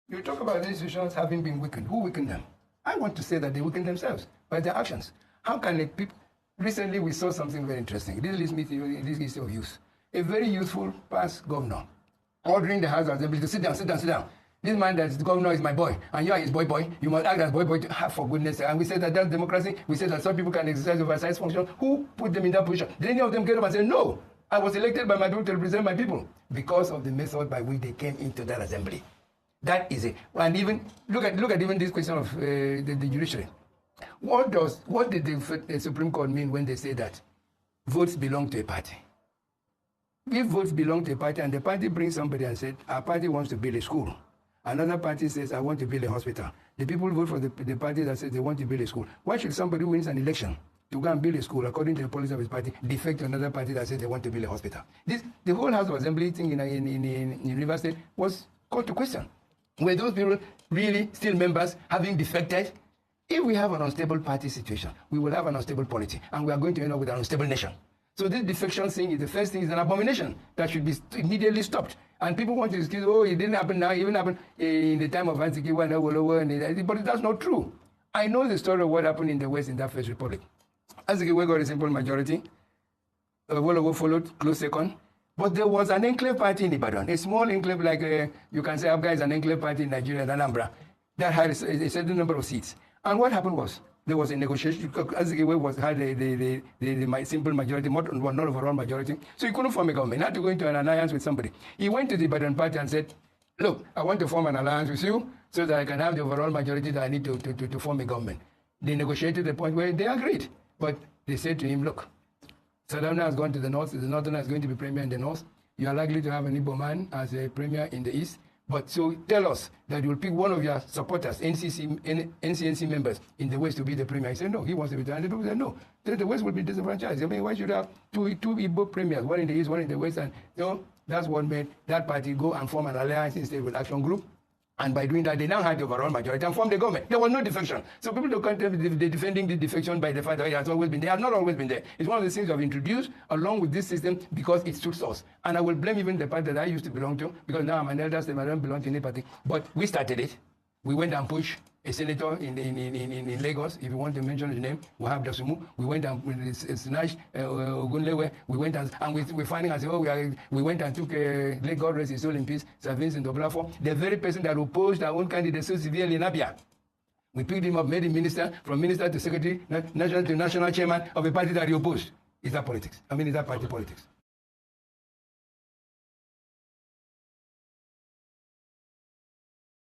You talk about the institutions having been weakened. Who weakened them? I want to say that they weakened themselves by their actions. How can people... Recently, we saw something very interesting. This leads me to this issue of youth. A very youthful past governor ordering the House of Assembly to sit down, sit down, sit down. This man that the governor is my boy, and you are his boy. You must act as boy for goodness sake. And we said that that's democracy. We said that some people can exercise oversight function. Who put them in that position? Did any of them get up and say, no, I was elected by my people to represent my people? Because of the method by which they came into that assembly. That is it. And even look at even this question of the judiciary. What did the Supreme Court mean when they say that votes belong to a party? If votes belong to a party and the party brings somebody and said, our party wants to build a school. Another party says, I want to build a hospital. The people vote for the party that says they want to build a school. Why should somebody who wins an election to go and build a school according to the policy of his party defect to another party that says they want to build a hospital? The whole House of Assembly thing in River State was called to question. Were those people really still members having defected? If we have an unstable party situation, we will have an unstable polity, and we are going to end up with an unstable nation. So this defection thing is the first thing, is an abomination that should be immediately stopped. And people want to excuse, oh, it didn't happen now, it even happened in the time of Azikiwe, but that's not true. I know the story of what happened in the West in that First Republic. Azikiwe got a simple majority. Wolowo followed close second. But there was an enclave party in Ibadan, a small enclave like you can say Abga is an enclave party in Nigeria, in Anambra, that had a certain number of seats. And what happened was, there was a negotiation, Azikiwe had the simple majority, not overall majority, so he couldn't form a government. He had to go into an alliance with somebody. He went to the Ibadan party and said, look, I want to form an alliance with you so that I can have the overall majority that I need to form a government. They negotiated the point where they agreed. But they said to him, look, Saddam has gone to the north, the northern is going to be premier in the north. You are likely to have an Igbo man as a premier in the east. But so tell us that you will pick one of your supporters, NCNC members in the West to be the premier. He said, no, he wants to be there. And the people said, no, the West will be disenfranchised. I mean, why should you have two Igbo premiers, one in the East, one in the West? And that's what made that party go and form an alliance instead with Action Group. And by doing that, they now had the overall majority and formed the government. There was no defection. So people don't contempt they're defending the defection by the fact that it has always been there. It has not always been there. It's one of the things I've introduced along with this system because it suits us. And I will blame even the party that I used to belong to, because now I'm an elder statesman, I don't belong to any party. But we started it. We went and pushed a senator in Lagos. If you want to mention his name, we have Dasumu. We went and snatched Ogunlewe. We went and we're finding and say, we went and took Lagos race his soul in peace, Sir Vincent Oblafo, the very person that opposed our own candidate so severely in Abia. We picked him up, made him minister, from minister to secretary, national to national chairman of a party that he opposed. Is that politics? I mean, is that party politics?